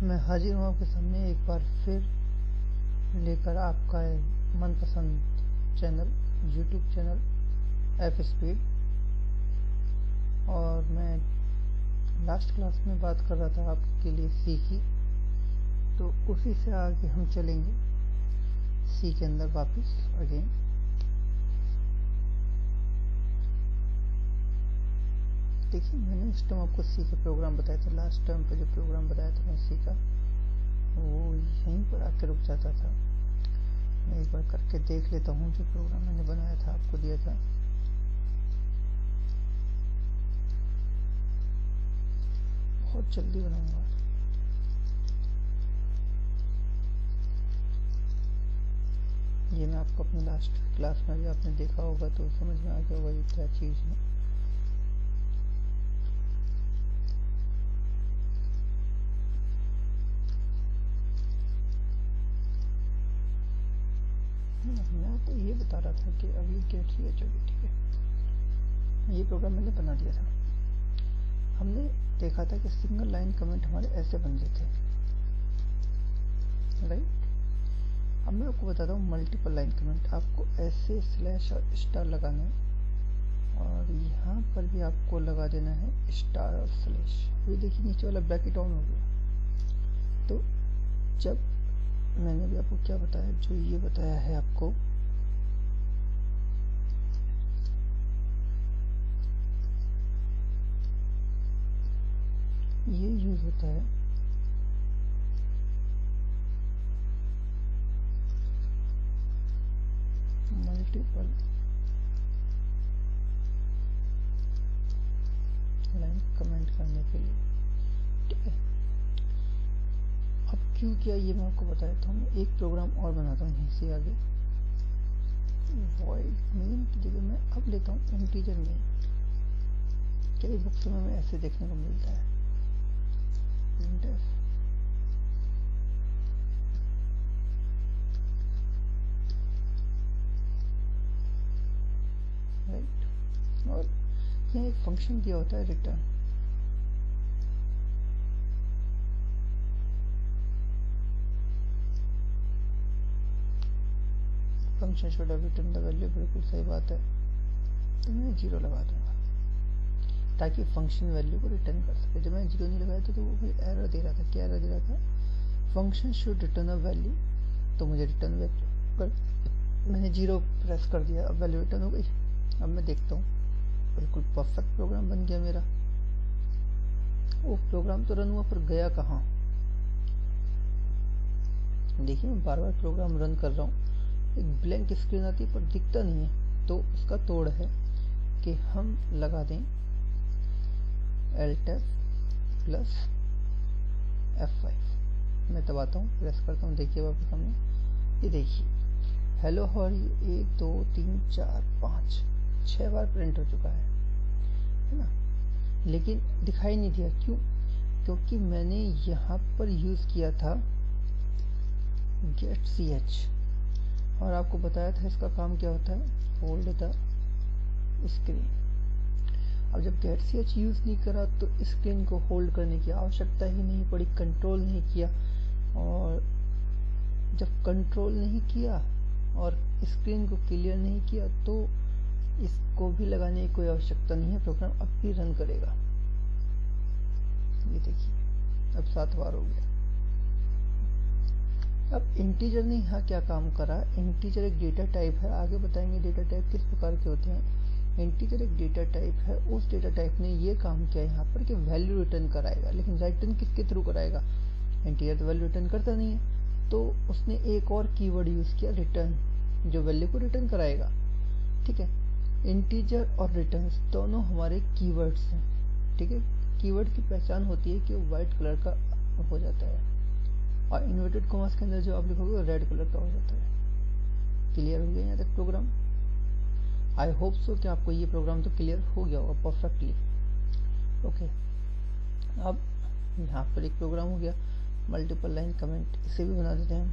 मैं हाजिर हूँ आपके सामने एक बार फिर लेकर आपका मनपसंद channel YouTube channel F speed. और मैं लास्ट क्लास में बात कर रहा था आपके लिए सी की, तो उसी से आगे हम चलेंगे सी के अंदर वापस अगेन। देखिए, मैंने उस टाइम आपको सी का प्रोग्राम बताया था। लास्ट टाइम पे जो प्रोग्राम बताया था मैं सी का, वो यहीं पर आकर रुक जाता था। मैं एक बार करके देख लेता हूँ जो प्रोग्राम मैंने बनाया था, आपको दिया था। बहुत जल्दी बनाऊंगा। ये मैं आपको अपनी लास्ट क्लास में भी आपने देखा होगा, तो समझ में आ गया होगा ये क्या चीज़ है। मैं तो ये बता रहा था कि अभी गेट सी एच होगी, ठीक है। ये प्रोग्राम मैंने बना दिया था। हमने देखा था कि सिंगल लाइन कमेंट हमारे ऐसे बनते थे, राइट। अब मैं आपको बताता हूँ मल्टीपल लाइन कमेंट। आपको ऐसे स्लैश और स्टार लगाना है, और यहाँ पर भी आपको लगा देना है स्टार और स्लैश। ये देखिए नीचे वाला ब्रैकेट ऑन हो गया। तो जब मैंने भी आपको क्या बताया, जो ये बताया है आपको, ये यूज होता है मल्टीपल लाइन कमेंट करने के लिए, ठीक है। अब क्यों किया ये मैं आपको बता देता हूँ। एक प्रोग्राम और बनाता हूँ यहीं से आगे। वॉइड मेन की जगह मैं अब लेता हूँ इंटीजर मेन। कई बुक्स में हमें ऐसे देखने को मिलता है, राइट। और यहाँ एक फंक्शन दिया होता है return. Function should have return the value, बिल्कुल सही बात है। तो मैं 0 लगा दूंगा ताकि फंक्शन वैल्यू को रिटर्न कर सके। जब मैं 0 नहीं लगाया था तो वो मुझे एरर दे रहा था। क्या एरर दे रहा था? Function should return a value. तो मुझे रिटर्न वैल्यू कर, मैंने 0 प्रेस कर दिया, अब वैल्यू रिटर्न हो गई। अब मैं देखता हूँ, बिल्कुल परफेक्ट प्रोग्राम बन गया मेरा। वो प्रोग्राम तो रन हुआ, पर गया कहाँ? देखिए मैं बार बार प्रोग्राम रन कर रहा हूँ, एक ब्लैंक स्क्रीन आती है पर दिखता नहीं है। तो उसका तोड़ है कि हम लगा दें Alt+F F5। मैं दबाता हूँ, प्रेस करता हूँ। देखिए आपके सामने, ये देखिए हेलो हाउ आर यू 1 2 3 4 5 6 बार प्रिंट हो चुका है ना, लेकिन दिखाई नहीं दिया। क्यों? क्योंकि मैंने यहाँ पर यूज किया था गेट सी एच, और आपको बताया था इसका काम क्या होता है, होल्ड द स्क्रीन। अब जब गेट सी एच यूज नहीं करा तो स्क्रीन को होल्ड करने की आवश्यकता ही नहीं पड़ी, कंट्रोल नहीं किया। और जब कंट्रोल नहीं किया और स्क्रीन को क्लियर नहीं किया तो इसको भी लगाने की कोई आवश्यकता नहीं है। प्रोग्राम अब भी रन करेगा। ये देखिए अब 7 बार हो गया। अब इंटीजर ने यहाँ क्या काम करा? इंटीजर एक डेटा टाइप है, आगे बताएंगे डेटा टाइप किस प्रकार के होते हैं। इंटीजर एक डेटा टाइप है, उस डेटा टाइप ने ये काम किया यहाँ पर कि वैल्यू रिटर्न कराएगा, लेकिन रिटर्न किसके थ्रू कराएगा? इंटीजर तो वैल्यू रिटर्न करता नहीं है, तो उसने एक और कीवर्ड यूज किया रिटर्न, जो वैल्यू को रिटर्न कराएगा, ठीक है। इंटीजर और रिटर्न दोनों हमारे कीवर्ड्स हैं, ठीक है। कीवर्ड की पहचान होती है कि वो व्हाइट कलर का हो जाता है, और इन्वर्टेड कॉमास के अंदर जो आप लिखोगे वो रेड कलर का हो जाता है। क्लियर हो गया यहाँ तक प्रोग्राम? आई होप सो कि आपको ये प्रोग्राम तो क्लियर हो गया होगा परफेक्टली। ओके, अब यहाँ पर एक प्रोग्राम हो गया मल्टीपल लाइन कमेंट, इसे भी बना देते हैं।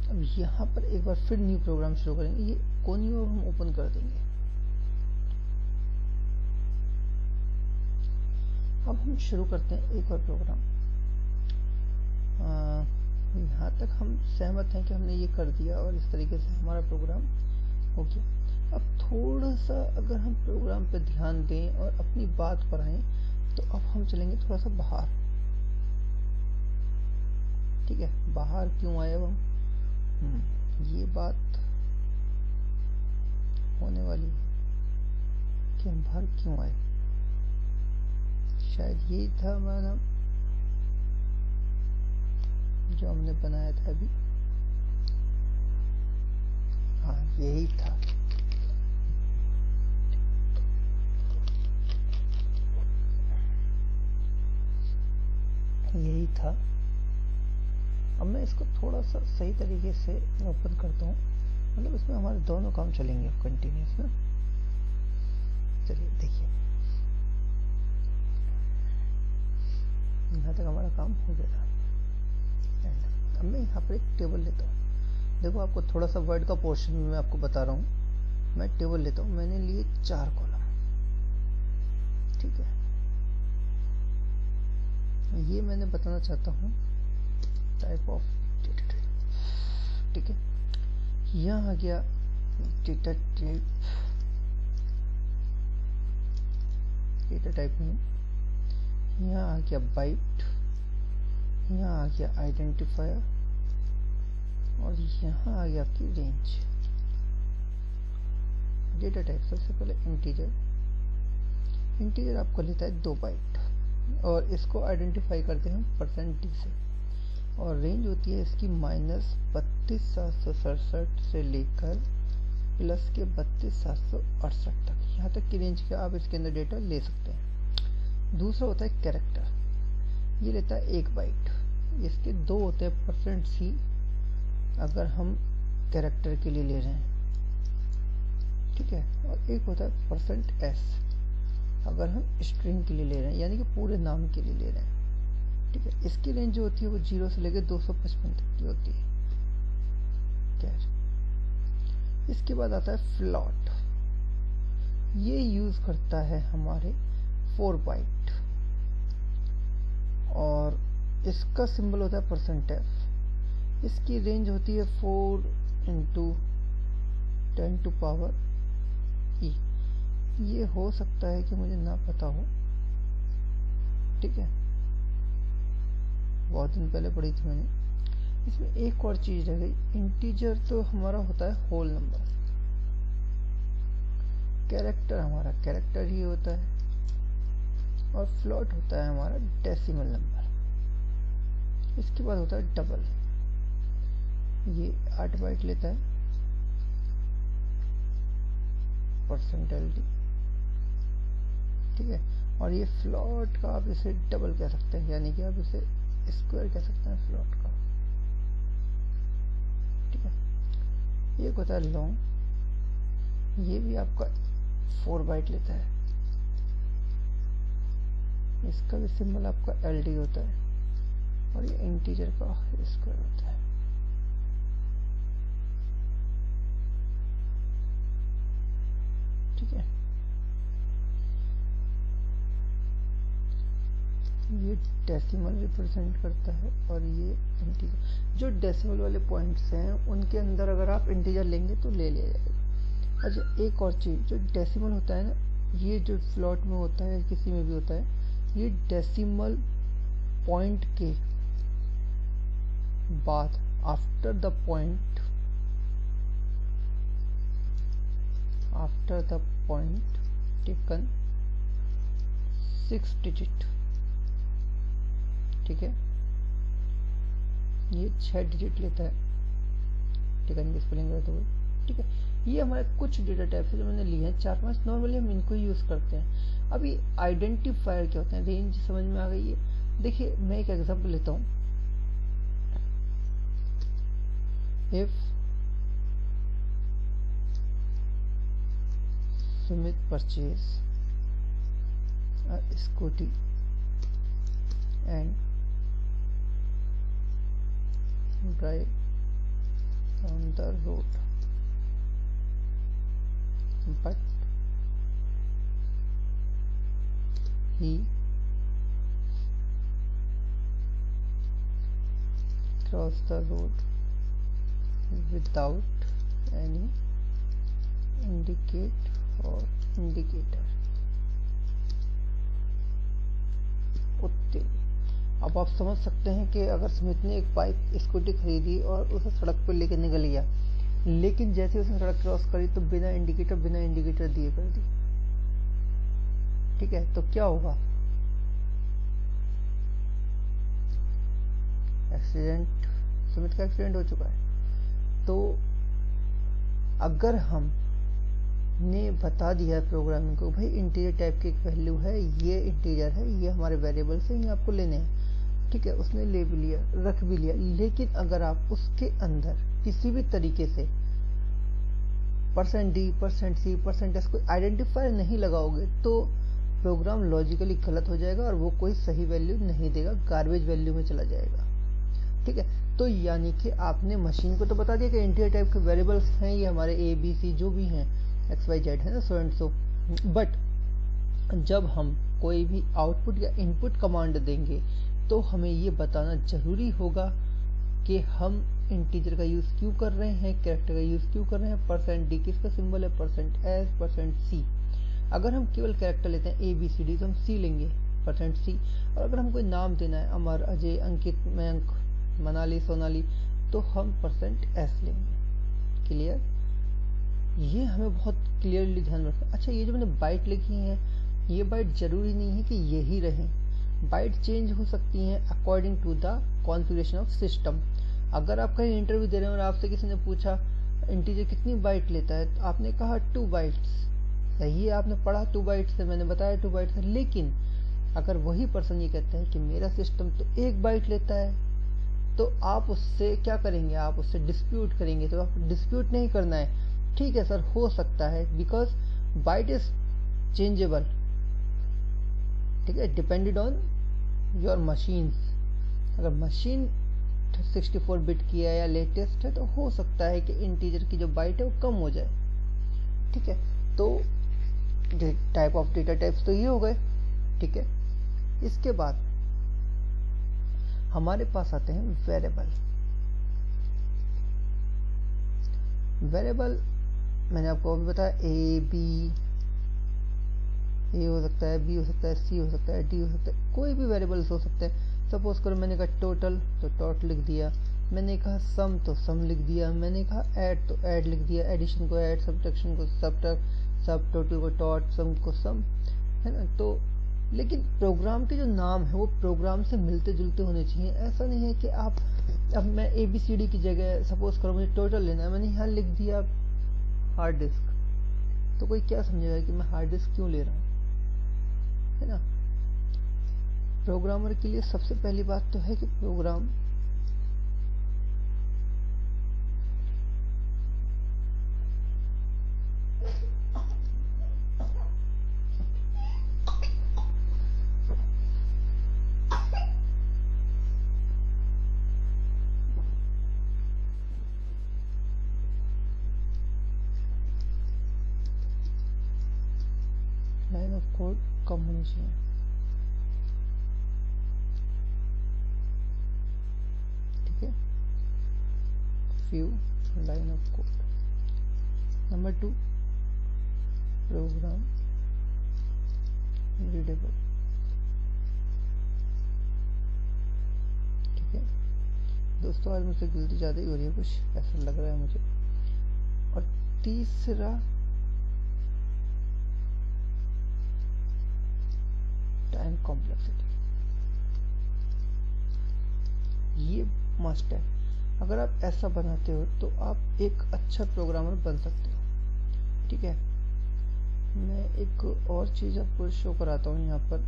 अब यहाँ पर एक बार फिर न्यू प्रोग्राम शुरू करेंगे। ये कोनियो हम ओपन कर देंगे। अब हम शुरू करते हैं एक और प्रोग्राम। यहाँ तक हम सहमत हैं कि हमने ये कर दिया और इस तरीके से हमारा प्रोग्राम हो गया। अब थोड़ा सा अगर हम प्रोग्राम पे ध्यान दें और अपनी बात पर आएं तो अब हम चलेंगे थोड़ा सा बाहर। ठीक है, बाहर क्यों आए अब हम? ये बात होने वाली है कि हम बाहर क्यों आए। शायद यही था हमारा जो हमने बनाया था अभी। हाँ, यही था। यही था। अब मैं इसको थोड़ा सा सही तरीके से ओपन करता हूँ, मतलब इसमें हमारे दोनों काम चलेंगे कंटिन्यूस ना। चलिए देखिए, यहाँ तक हमारा काम हो गया था। अब मैं यहाँ पर एक टेबल लेता हूँ। देखो, आपको थोड़ा सा वर्ड का पोर्शन में मैं आपको बता रहा हूँ। मैं टेबल लेता हूँ, मैंने लिए 4 कॉलम। ठीक है, ये मैंने बताना चाहता हूँ टाइप ऑफ डेटा टाइप। ठीक है, यहाँ आ गया डेटा टाइप में, यहाँ आ गया बाइट, यहाँ आ गया आइडेंटिफायर और यहाँ आ गया आपकी रेंज। डेटा टाइप सबसे पहले इंटीजर आपको लेता है 2 बाइट और इसको आइडेंटिफाई करते हैं %d से, और रेंज होती है इसकी -32,767 से लेकर प्लस के 32,768 तक। यहाँ तक की रेंज का आप इसके अंदर डेटा ले सकते हैं। दूसरा होता है कैरेक्टर, ये लेता है 1 बाइट। इसके 2 होते हैं %c अगर हम कैरेक्टर के लिए ले रहे हैं। ठीक है, और एक होता है %s अगर हम स्ट्रिंग के लिए ले रहे हैं, यानी कि पूरे नाम के लिए ले रहे हैं। ठीक है, इसकी रेंज जो होती है वो 0 से लेकर 255 तक की होती है। कैर। इसके बाद आता है फ्लॉट, ये यूज करता है हमारे 4 बाइट और इसका सिंबल होता है %f। इसकी रेंज होती है 4 × 10⁻e। ये हो सकता है कि मुझे ना पता हो। ठीक है, बहुत दिन पहले पढ़ी थी मैंने। इसमें एक और चीज रह गई, इंटीजर तो हमारा होता है होल नंबर, कैरेक्टर हमारा कैरेक्टर ही होता है और फ्लॉट होता है हमारा डेसिमल नंबर। इसके बाद होता है डबल, ये 8 बाइट लेता है %d। ठीक है, और ये फ्लॉट का आप इसे डबल कह सकते हैं, यानी कि आप इसे स्क्वायर कह सकते हैं फ्लॉट का। ठीक है, एक होता है लॉन्ग, ये भी आपका 4 बाइट लेता है। इसका भी सिंबल आपका LD होता है और ये इंटीजर का स्क्वायर होता है। ठीक है, ये डेसिमल रिप्रेजेंट करता है और ये इंटीजर। जो डेसिमल वाले पॉइंट्स हैं उनके अंदर अगर आप इंटीजर लेंगे तो ले लिया जाएगा। अच्छा, एक और चीज, जो डेसिमल होता है ना, ये जो फ्लॉट में होता है किसी में भी होता है, ये डेसिमल पॉइंट के बाद after the point taken 6 digit. ठीक है, ये 6 डिजिट लेता है। ठीक है, स्पेलिंग गलत हो गई। ठीक है, ये हमारे कुछ डेटा टाइप है जो मैंने लिए हैं 4-5। नॉर्मली हम इनको यूज करते हैं। अभी आइडेंटिफायर क्या होते हैं, रेंज समझ में आ गई है। देखिए, मैं एक एग्जांपल लेता हूँ। If Sumit purchase a scooty and drive on the road, but he cross the road without any indicate or indicator। अब आप समझ सकते हैं कि अगर स्मिथ ने एक बाइक स्कूटी खरीदी और उसे सड़क पर लेकर निकल गया, लेकिन जैसे उसने सड़क क्रॉस करी तो बिना इंडिकेटर दिए कर दी। ठीक है, तो क्या होगा? एक्सीडेंट, स्मिथ का एक्सीडेंट हो चुका है। तो अगर हम ने बता दिया है प्रोग्रामिंग को, भाई इंटीजर टाइप की एक वैल्यू है, ये इंटीजर है, ये हमारे वेरिएबल्स हैं, ये आपको लेने हैं। ठीक है, उसने ले भी लिया, रख भी लिया, लेकिन अगर आप उसके अंदर किसी भी तरीके से %d, %c, %s कोई आइडेंटिफायर नहीं लगाओगे तो प्रोग्राम लॉजिकली गलत हो जाएगा और वो कोई सही वैल्यू नहीं देगा, गार्बेज वैल्यू में चला जाएगा। ठीक है, तो यानी कि आपने मशीन को तो बता दिया कि इंटीजर टाइप के वेरिएबल्स हैं, ये हमारे a b c जो भी हैं, XYZ है ना, सो एंड सो। बट जब हम कोई भी आउटपुट या इनपुट कमांड देंगे तो हमें ये बताना जरूरी होगा कि हम इंटीजर का यूज क्यों कर रहे हैं, कैरेक्टर का यूज क्यों कर रहे हैं। %d किसका सिंबल है? %s, %c। अगर हम केवल कैरेक्टर लेते हैं ABCD तो हम C लेंगे, %c। और अगर हम कोई नाम देना है, अमर, अजय, अंकित, मयंक, मनाली, सोनाली, तो हम %s लेंगे। क्लियर? ये हमें बहुत क्लियरली ध्यान में रखना। अच्छा, ये जो मैंने बाइट लिखी है, ये बाइट जरूरी नहीं है कि यही रहे, बाइट चेंज हो सकती हैं according to the configuration of system. अगर आप कहीं इंटरव्यू दे रहे हैं और आपसे किसी ने पूछा इंटीजर कितनी बाइट लेता है, तो आपने कहा 2 बाइट्स, सही है, आपने पढ़ा 2 बाइट्स है, मैंने बताया 2 बाइट्स है। लेकिन अगर वही पर्सन ये कहता है कि मेरा सिस्टम तो 1 बाइट लेता है, तो आप उससे क्या करेंगे? आप उससे डिस्प्यूट करेंगे। तो आपको डिस्प्यूट नहीं करना है। ठीक है सर, हो सकता है, बिकॉज बाइट इज चेंजेबल। ठीक है, डिपेंडेड ऑन योर मशीन्स। अगर मशीन 64 बिट की है या लेटेस्ट है तो हो सकता है कि इंटीजर की जो बाइट है वो कम हो जाए। ठीक है, तो टाइप ऑफ डेटा टाइप्स तो ये हो गए। ठीक है, इसके बाद हमारे पास आते हैं वेरिएबल। वेरिएबल मैंने आपको अभी बताया, ए हो सकता है, बी हो सकता है, सी हो सकता है, डी हो सकता है, कोई भी वेरिएबल्स हो सकते हैं। सपोज करो मैंने कहा टोटल तो टोट लिख दिया, मैंने कहा सम तो सम लिख दिया, मैंने कहा ऐड तो ऐड लिख दिया, एडिशन को ऐड, सब्ट्रैक्शन को सब्ट्रैक्ट, सब टोटल को टॉट, सम को सम, है ना। तो लेकिन प्रोग्राम के जो नाम है वो प्रोग्राम से मिलते जुलते होने चाहिए। ऐसा नहीं है कि आप, अब मैं ABCD की जगह सपोज करो मुझे टोटल लेना है, मैंने यहाँ लिख दिया हार्ड डिस्क, तो कोई क्या समझेगा कि मैं हार्ड डिस्क क्यों ले रहा हूँ, है ना। प्रोग्रामर के लिए सबसे पहली बात तो है कि प्रोग्राम लाइन ऑफ कोड कम होनी चाहिए। ठीक है, few line of code। Number 2, program readable। ठीक है दोस्तों, आज मुझसे गलती ज़्यादा ही हो रही है, कुछ ऐसा लग रहा है मुझे। और तीसरा टाइम कॉम्प्लेक्सिटी, ये मस्ट है। अगर आप ऐसा बनाते हो तो आप एक अच्छा प्रोग्रामर बन सकते हो। ठीक है, मैं एक और चीज आपको शो कराता हूँ, यहाँ पर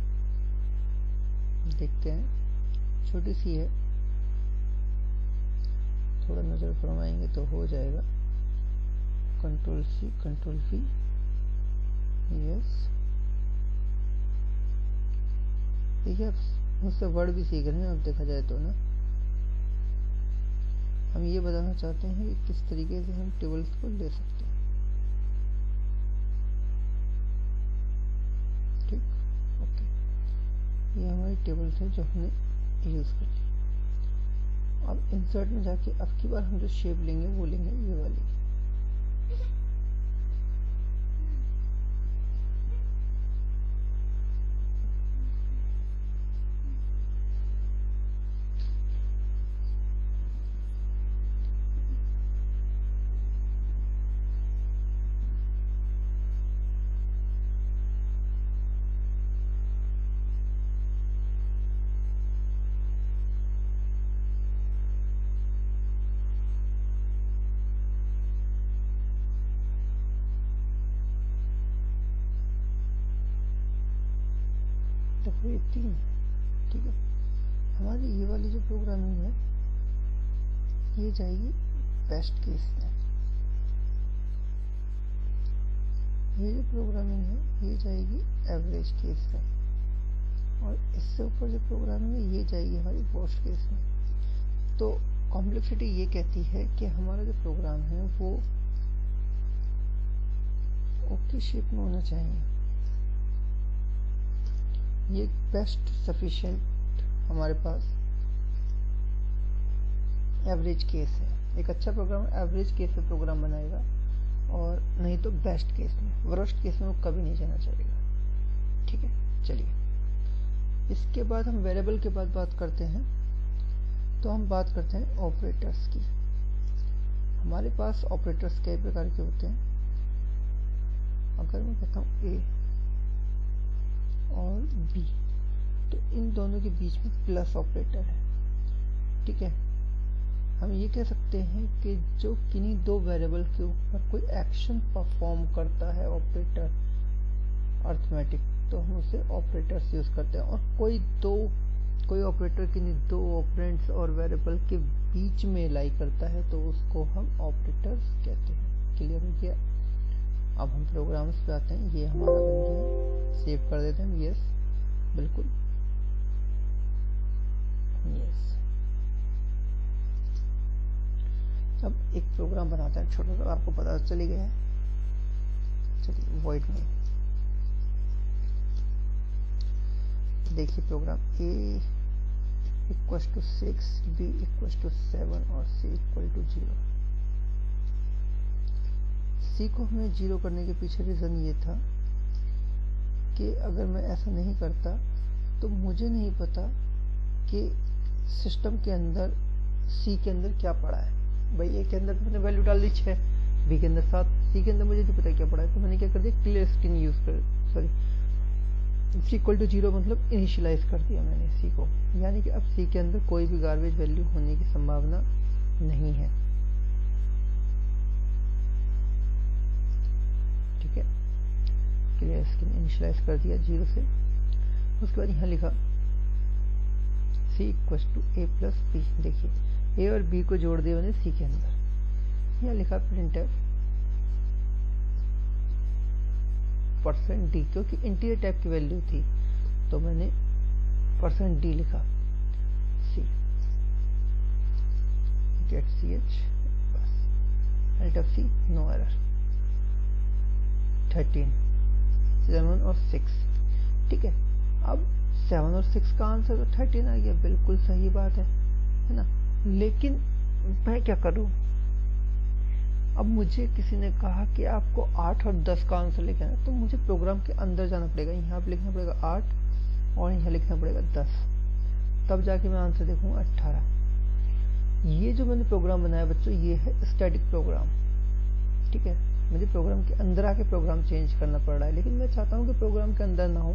देखते हैं, छोटी सी है, थोड़ा नजर फरमाएंगे तो हो जाएगा। Ctrl+C Ctrl+V, yes. देखिए आप मुझसे वर्ड भी सीख रहे हैं, अब देखा जाए तो ना। हम ये बताना चाहते हैं कि किस तरीके से हम टेबल्स को ले सकते हैं। ठीक, ओके, ये हमारी टेबल्स है जो हमने यूज कर ली। अब इंसर्ट में जाके अब की बार हम जो शेप लेंगे वो लेंगे ये वाली। देखो ये 3, ठीक है। हमारी ये वाली जो प्रोग्रामिंग है ये जाएगी बेस्ट केस में, ये जो प्रोग्रामिंग है ये जाएगी एवरेज केस में, और इससे ऊपर जो प्रोग्रामिंग है ये जाएगी हमारी वर्स्ट केस में। तो कॉम्प्लेक्सिटी ये कहती है कि हमारा जो प्रोग्राम है वो ओके शेप में होना चाहिए। ये बेस्ट सफिशिएंट हमारे पास एवरेज केस है। एक अच्छा प्रोग्राम एवरेज केस में प्रोग्राम बनाएगा, और नहीं तो बेस्ट केस में। वर्स्ट केस में वो कभी नहीं जाना चाहेगा, ठीक है। चलिए इसके बाद हम वेरिएबल के बाद बात करते हैं। तो हम बात करते हैं ऑपरेटर्स की। हमारे पास ऑपरेटर्स कई प्रकार के होते हैं। अगर मैं कहता हूँ ए और बी, तो इन दोनों के बीच में प्लस ऑपरेटर है, ठीक है। हम ये कह सकते हैं कि जो किन्हीं दो वेरिएबल के ऊपर कोई एक्शन परफॉर्म करता है ऑपरेटर अर्थमेटिक, तो हम उसे ऑपरेटर्स यूज करते हैं। और कोई ऑपरेटर किन्हीं दो ऑपरेंड्स और वेरिएबल के बीच में लाई करता है तो उसको हम ऑपरेटर्स कहते हैं। क्लियर हो गया? अब हम प्रोग्राम्स पे आते हैं। ये हमारा बन गया, सेव कर देते हैं। यस, बिल्कुल यस। अब एक प्रोग्राम बनाते हैं छोटा सा, आपको पता चली गया है। चलिए वॉइड में देखिए program a equals to 6, b equals to 7 और c इक्वल टू 0। c को हमें 0 करने के पीछे रीजन ये था कि अगर मैं ऐसा नहीं करता तो मुझे नहीं पता कि सिस्टम के अंदर c के अंदर क्या पड़ा है। भाई a के अंदर तो मैंने वैल्यू डाल दी 6, b के अंदर 7, c के अंदर मुझे नहीं पता क्या पड़ा है। तो मैंने क्या कर दिया, क्लियर स्क्रीन यूज कर, सॉरी c इक्वल टू 0 मतलब इनिशियलाइज कर दिया मैंने c को, यानी कि अब c के अंदर कोई भी गार्बेज वैल्यू होने की संभावना नहीं है, ठीक है। क्लियर स्क्रीन इनिशियलाइज कर दिया 0 से। उसके बाद यहाँ लिखा c equal to a plus b। देखिए a और b को जोड़ दिया मैंने c के अंदर। यहाँ लिखा printf %d, क्योंकि इंटीजर टाइप की वैल्यू थी तो मैंने %d लिखा। c गेट ch, बस alt of c, no error. 13, 7 और 6, ठीक है। अब 7 और 6 का आंसर तो 13 आ गया, बिल्कुल सही बात है ना। लेकिन मैं क्या करूं, अब मुझे किसी ने कहा कि आपको 8 और 10 का आंसर लेके आना, तो मुझे प्रोग्राम के अंदर जाना पड़ेगा। यहाँ पे लिखना पड़ेगा 8 और यहाँ लिखना पड़ेगा 10, तब जाके मैं आंसर देखूंगा 18। ये जो मैंने प्रोग्राम बनाया बच्चों, ये है स्टैटिक प्रोग्राम, ठीक है। मुझे प्रोग्राम के अंदर आके प्रोग्राम चेंज करना पड़ रहा है, लेकिन मैं चाहता हूँ कि प्रोग्राम के अंदर ना हो,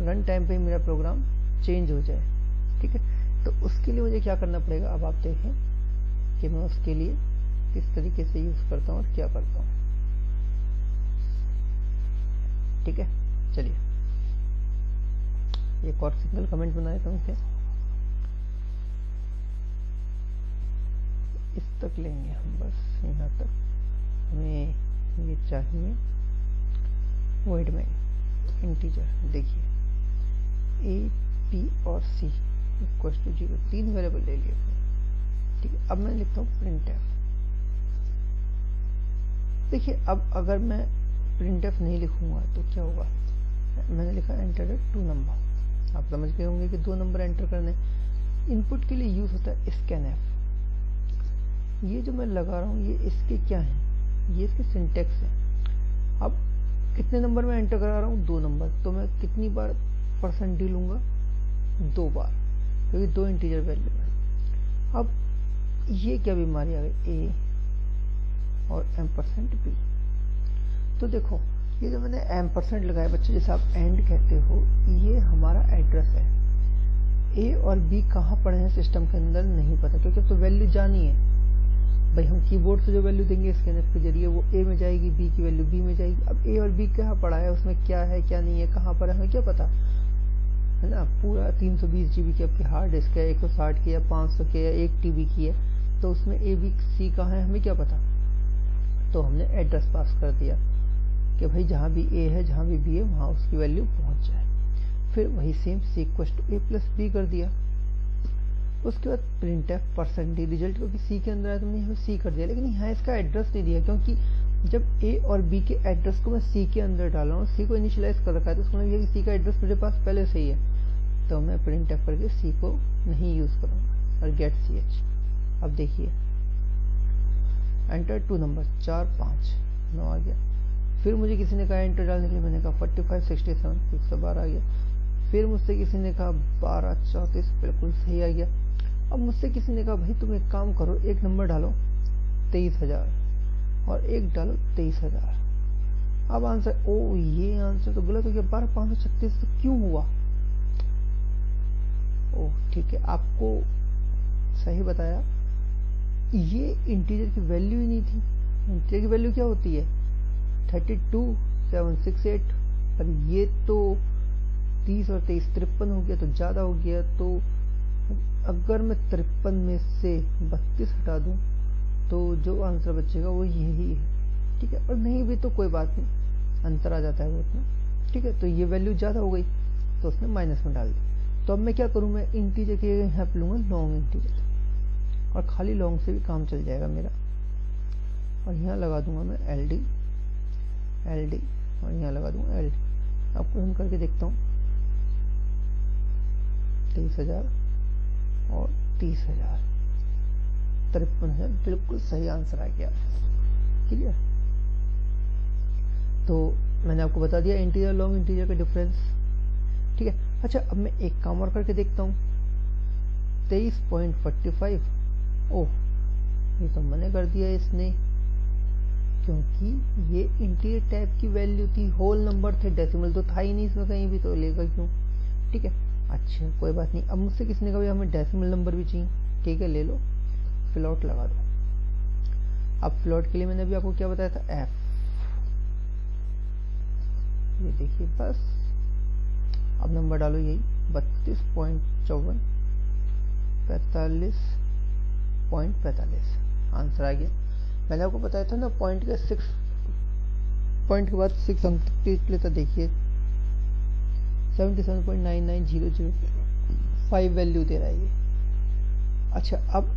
रन टाइम पे मेरा प्रोग्राम चेंज हो जाए, ठीक है। तो उसके लिए मुझे क्या करना पड़ेगा, अब आप देखें कि मैं उसके लिए किस तरीके से यूज करता हूँ और क्या करता हूँ, ठीक है। चलिए एक और सिंगल कमेंट बना देता हूँ, क्या इस तक लेंगे हम, बस यहाँ तक हमें ये चाहिए। वॉइड में इंटीजर, देखिए a b और c इक्वल टू 0, 3 वेरिएबल ले लिए, ठीक है। अब मैं लिखता हूँ printf। देखिए अब अगर मैं printf नहीं लिखूंगा तो क्या होगा, मैंने लिखा एंटर 2 नंबर। आप समझ गए होंगे कि 2 नंबर एंटर करने, इनपुट के लिए यूज होता है स्कैनएफ। ये जो मैं लगा रहा हूँ ये इसके क्या है, ये इसके सिंटेक्स है। अब कितने नंबर में एंटर करा रहा हूँ, 2 नंबर, तो मैं कितनी बार % डी लूंगा, 2 बार, क्योंकि 2 इंटीजर वैल्यू है। अब ये क्या बीमारी आ गई, ए और %b। तो देखो ये जो मैंने % लगाया बच्चे, जैसे आप एंड कहते हो, ये हमारा एड्रेस है। ए और बी कहाँ पड़े हैं सिस्टम के अंदर नहीं पता, क्योंकि अब तो वैल्यू जानी है भाई। हम कीबोर्ड से जो वैल्यू देंगे स्कैनएफ के जरिए वो ए में जाएगी, बी की वैल्यू बी में जाएगी। अब ए और बी कहाँ पड़ा है, उसमें क्या है क्या नहीं है, कहाँ पर है, हमें क्या पता है ना। पूरा 320 GB की आपकी हार्ड डिस्क है, 160 की या 500 की या 1 TB की है, तो उसमें ए बी सी कहाँ है हमें क्या पता। तो हमने एड्रेस पास कर दिया कि भाई जहाँ भी ए है जहाँ भी बी है वहाँ उसकी वैल्यू पहुँच जाए। फिर वही same C equal to A plus B कर दिया। उसके बाद printf %d रिजल्ट, क्योंकि सी के अंदर है तो हमने यहाँ सी कर दिया, लेकिन यहाँ इसका एड्रेस नहीं दिया, क्योंकि जब ए और बी के एड्रेस को मैं सी के अंदर डाल रहा हूँ, सी को इनिशियलाइज कर रखा है, तो उसको मतलब सी का एड्रेस मेरे पास पहले से ही है, तो मैं printf करके सी को नहीं यूज करूँगा और गेट ch। अब देखिए एंटर 2 नंबर 4 5 9 आ गया। फिर मुझे किसी ने कहा एंटर डालने के लिए, मैंने कहा 45 67 112 आ गया। फिर मुझसे किसी ने कहा 12 34 बिल्कुल सही आ गया। अब मुझसे किसी ने कहा भाई तुम एक काम करो, एक नंबर डालो 23,000 और एक डालो 23,000। अब आंसर, ओ ये आंसर तो गलत हो गया, 12,536 तो क्यों हुआ। ओह ठीक है, आपको सही बताया, ये इंटीजर की वैल्यू ही नहीं थी। इंटीजर की वैल्यू क्या होती है 32,768, और ये तो 30 और 23 53 हो गया, तो ज्यादा हो गया। तो अगर मैं 53 में से 32 हटा दूं तो जो आंसर बचेगा वो यही है, ठीक है। और नहीं भी तो कोई बात नहीं, अंतर आ जाता है वो उतना, ठीक है। तो ये वैल्यू ज्यादा हो गई तो उसने माइनस में डाल दी। तो अब मैं क्या करूं, मैं इंटीजर के यहाँ पे लूंगा लॉन्ग इंटीजर, और खाली लॉन्ग से भी काम चल जाएगा मेरा। और यहाँ लगा दूंगा मैं LD और यहाँ लगा दूंगा LD। आपको रन करके देखता हूँ, 23,000 और 30,000, 53,000, बिल्कुल सही आंसर आ गया। क्लियर। तो मैंने आपको बता दिया इंटीजर लॉन्ग इंटीजर का डिफरेंस, ठीक है। अच्छा अब मैं एक काम और करके देखता हूँ, 23.45। ओह ये तो मैंने कर दिया इसने, क्योंकि ये इंटीजर टाइप की वैल्यू थी, होल नंबर थे, डेसिमल तो था ही नहीं इसमें कहीं भी, तो लेगा क्यों, ठीक है। अच्छा कोई बात नहीं। अब मुझसे किसी ने कहा हमें डेसिमल नंबर भी चाहिए, ठीक है ले लो, फ्लोट लगा दो। अब फ्लोट के लिए मैंने अभी आपको क्या बताया था, f, ये देखिए बस। अब नंबर डालो यही 32.54 45.45, आंसर आ गया। मैंने आपको बताया था ना पॉइंट के 6 पॉइंट के बाद 6 अंक तक लेता, देखिए 77.99005 वैल्यू दे रहा है ये। अच्छा अब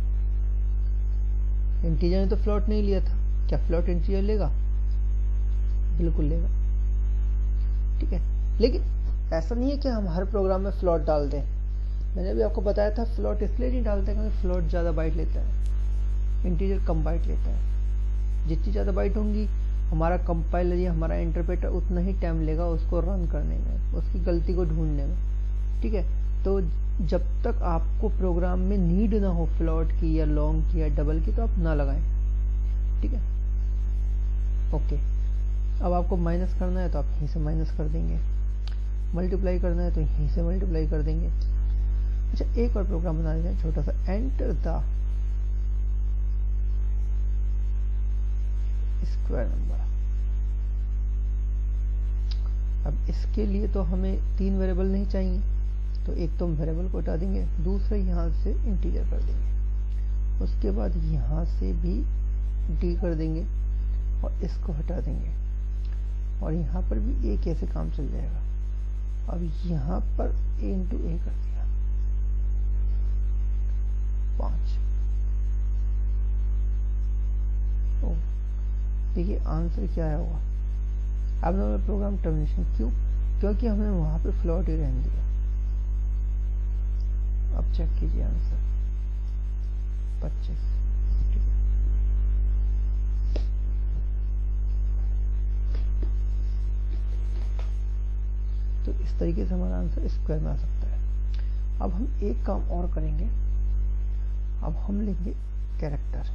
इंटीजर ने तो फ्लोट नहीं लिया था, क्या फ्लोट इंटीजर लेगा, बिल्कुल लेगा, ठीक है। लेकिन ऐसा नहीं है कि हम हर प्रोग्राम में फ्लोट डाल दें। मैंने अभी आपको बताया था फ्लोट इसलिए नहीं डालते क्योंकि फ्लोट ज़्यादा बाइट लेता है, इंटीजर कम बाइट लेता है। जितनी ज़्यादा बाइट होंगी हमारा कंपाइलर या हमारा इंटरप्रेटर उतना ही टाइम लेगा उसको रन करने में, उसकी गलती को ढूंढने में, ठीक है। तो जब तक आपको प्रोग्राम में नीड ना हो फ्लोट की या लॉन्ग की या डबल की, तो आप ना लगाएं, ठीक है। ओके, अब आपको माइनस करना है तो आप यहीं से माइनस कर देंगे, मल्टीप्लाई करना है तो यहीं से मल्टीप्लाई कर देंगे। अच्छा एक और प्रोग्राम बना लेते हैं छोटा सा, एंटर द स्क्वायर नंबर। अब इसके लिए तो हमें 3 वेरिएबल नहीं चाहिए, तो एक तो हम वेरिएबल को हटा देंगे, दूसरा यहाँ से इंटीजर कर देंगे, उसके बाद यहाँ से भी डी कर देंगे और इसको हटा देंगे, और यहाँ पर भी ए कैसे काम चल जाएगा। अब यहाँ पर a इंटू ए कर दिया 5। देखिए आंसर क्या आया होगा। अब हमने प्रोग्राम टर्मिनेशन, क्यों, क्योंकि हमने वहां पे फ्लोट ही रहने दिया। अब चेक कीजिए आंसर 25। ठीक है, तो इस तरीके से हमारा आंसर स्क्वायर में आ सकता है। अब हम एक काम और करेंगे, अब हम लेंगे कैरेक्टर।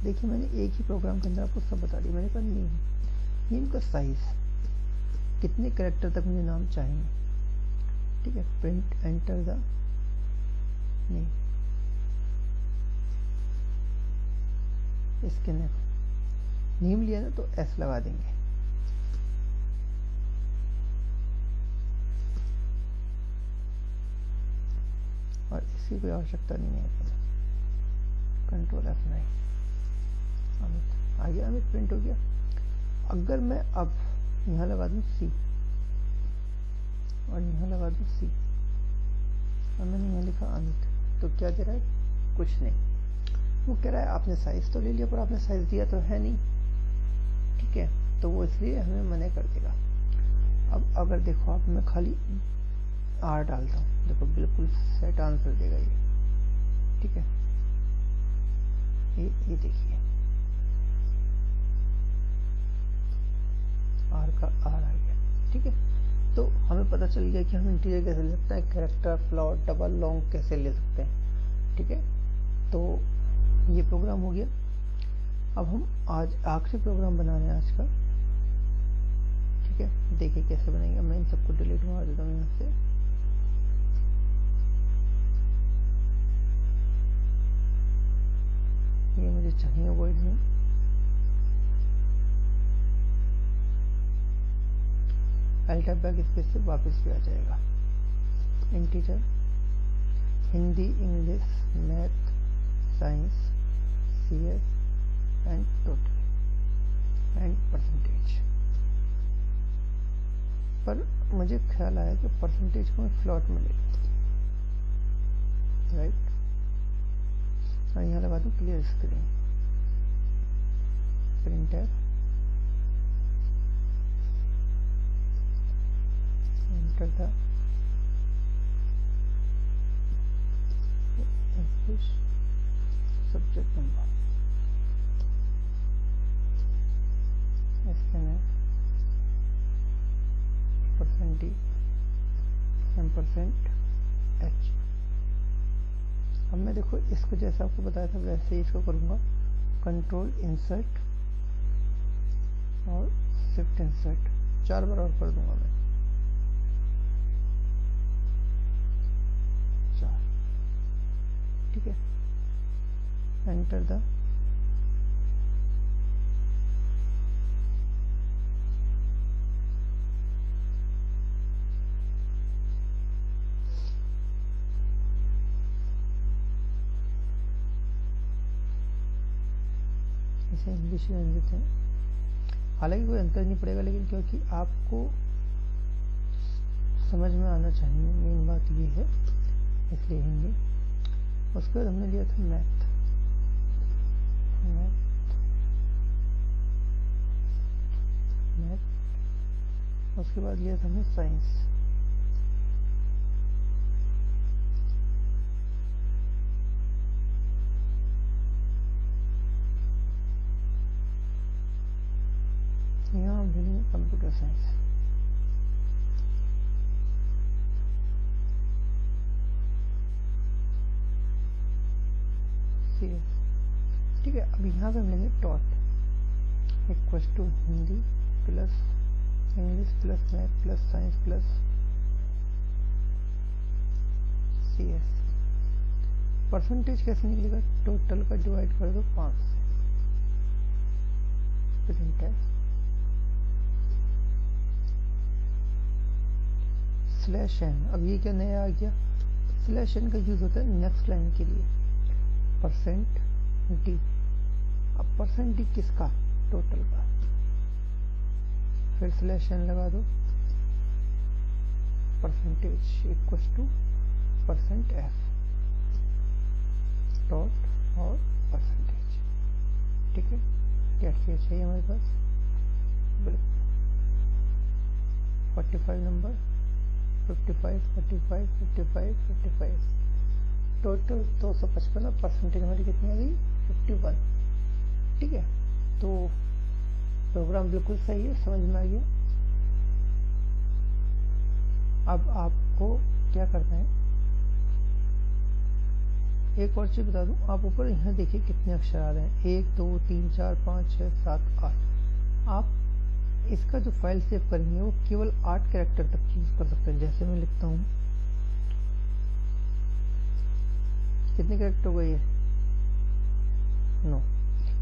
देखिए मैंने एक ही प्रोग्राम के अंदर आपको सब बता दिया। मैंने कहा नेम का साइज, कितने कैरेक्टर तक मुझे नाम चाहिए। ठीक है, प्रिंट एंटर द नेम। इसके नेम लिया ना तो एस लगा देंगे। और इसकी कोई आवश्यकता नहीं है। कंट्रोल F9, अमित आ गया, अमित प्रिंट हो गया। अगर मैं अब यहाँ लगा दूँ C और यहाँ लगा दूँ C और मैंने यहाँ लिखा अमित, तो क्या दे रहा है? कुछ नहीं। वो कह रहा है आपने साइज तो ले लिया पर आपने साइज दिया तो है नहीं। ठीक है, तो वो इसलिए हमें मना कर देगा। अब अगर देखो आप, मैं खाली R डालता हूँ, देखो बिल्कुल सेट आंसर देगा ये। ठीक है, ये देखिए R का R आ गया। ठीक है, तो हमें पता चल गया कि हम इंटीजर कैसे ले सकते हैं, कैरेक्टर, फ्लोट, डबल, लॉन्ग कैसे ले सकते हैं। ठीक है, तो ये प्रोग्राम हो गया। अब हम आज आखिरी प्रोग्राम बना रहे हैं आज का। ठीक है, देखिए कैसे बनेंगे। मैं इन सबको डिलीट मार देता हूँ यहाँ से। ये मुझे चाहिए वर्ड में। अल्ट बैक स्पेस से वापस भी आ जाएगा। Integer, Hindi, English, math, science, CS and total and percentage. पर मुझे ख्याल आया कि परसेंटेज को मैं फ्लॉट में ले लूँ। राइट, और यहाँ लगा दूँ clear screen, printer, enter the English subject number, SNF %D %H। अब मैं देखो इसको जैसा आपको बताया था वैसे ही इसको करूँगा। कंट्रोल इंसर्ट और शिफ्ट इंसर्ट 4 बार और कर दूंगा मैं। 4। ठीक है, एंटर द इंग्लिश रहने देते हैं। हालांकि कोई अंतर नहीं पड़ेगा, लेकिन क्योंकि आपको समझ में आना चाहिए, मेन बात ये है, इसलिए हिंदी। उसके बाद हमने लिया था मैथ, उसके बाद लिया था हमने साइंस, यहाँ हम लेंगे कंप्यूटर साइंस। ठीक है, अब यहाँ पे हम लेंगे tot equal to Hindi plus English plus math plus science plus CS। Percentage कैसे निकलेगा? टोटल का डिवाइड कर दो 5 से। प्रिंट है /n। अब ये क्या नया आ गया? /n का यूज होता है नेक्स्ट लाइन के लिए। %D। अब %D किसका? टोटल का। फिर /n लगा दो, percentage equal to %F dot और परसेंटेज। ठीक है, कैसे चाहिए हमारे पास? 45 नंबर 55 45 55 55 टोटल 255 और परसेंटेज हमारी कितनी आ गई 51। ठीक है, तो प्रोग्राम बिल्कुल सही है, समझ में आ गया। अब आपको क्या करना है, एक और चीज बता दूं, आप ऊपर यहाँ देखिए कितने अक्षर आ रहे हैं, 1 2 3 4 5 6 7 8। आप इसका जो फाइल सेव करेंगे वो केवल 8 कैरेक्टर तक यूज कर सकते हैं। जैसे मैं लिखता हूँ, कितने कैरेक्टर हो गए ये 9।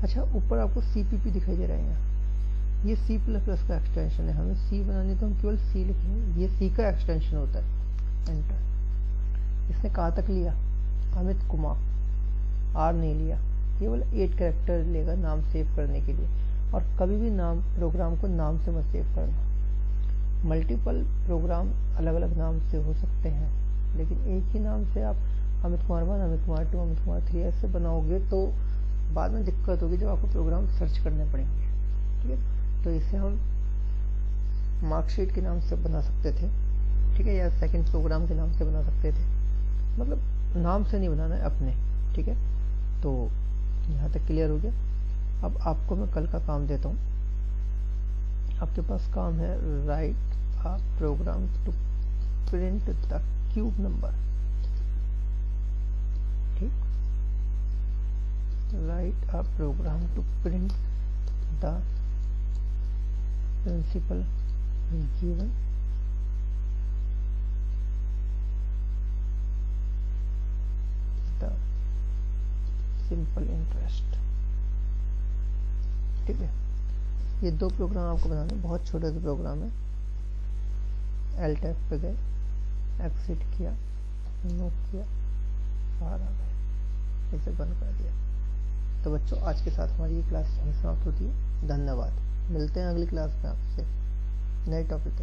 अच्छा, ऊपर आपको CPP दिखाई दे रहा है यहाँ, ये C++ का एक्सटेंशन है। हमें C बनानी तो हम केवल C लिखेंगे, ये C का एक्सटेंशन होता है। एंटर। इसने कहाँ तक लिया, अमित कुमार, R नहीं लिया, केवल 8 कैरेक्टर लेगा नाम सेव करने के लिए। और कभी भी नाम प्रोग्राम को नाम से मत सेव करना। मल्टीपल प्रोग्राम अलग अलग नाम से हो सकते हैं, लेकिन एक ही नाम से आप अमित कुमार 1, अमित कुमार 2, अमित कुमार 3 ऐसे बनाओगे तो बाद में दिक्कत होगी जब आपको प्रोग्राम सर्च करने पड़ेंगे। ठीक है, तो इसे हम मार्कशीट के नाम से बना सकते थे, ठीक है, या सेकंड प्रोग्राम के नाम से बना सकते थे, मतलब नाम से नहीं बनाना है अपने। ठीक है, तो यहाँ तक क्लियर हो गया। अब आपको मैं कल का काम देता हूँ। आपके पास काम है write a program to print the cube number. ठीक, write a program to print the principal given the simple interest. ठीक है, ये 2 प्रोग्राम आपको बनाने, बहुत छोटे से प्रोग्राम है। एल टैब पे गए, एक्सिट किया, नो किया, बाहर आ गए, इसे बंद कर दिया। तो बच्चों, आज के साथ हमारी ये क्लास यहीं समाप्त होती है। धन्यवाद, मिलते हैं अगली क्लास में आपसे नए टॉपिक के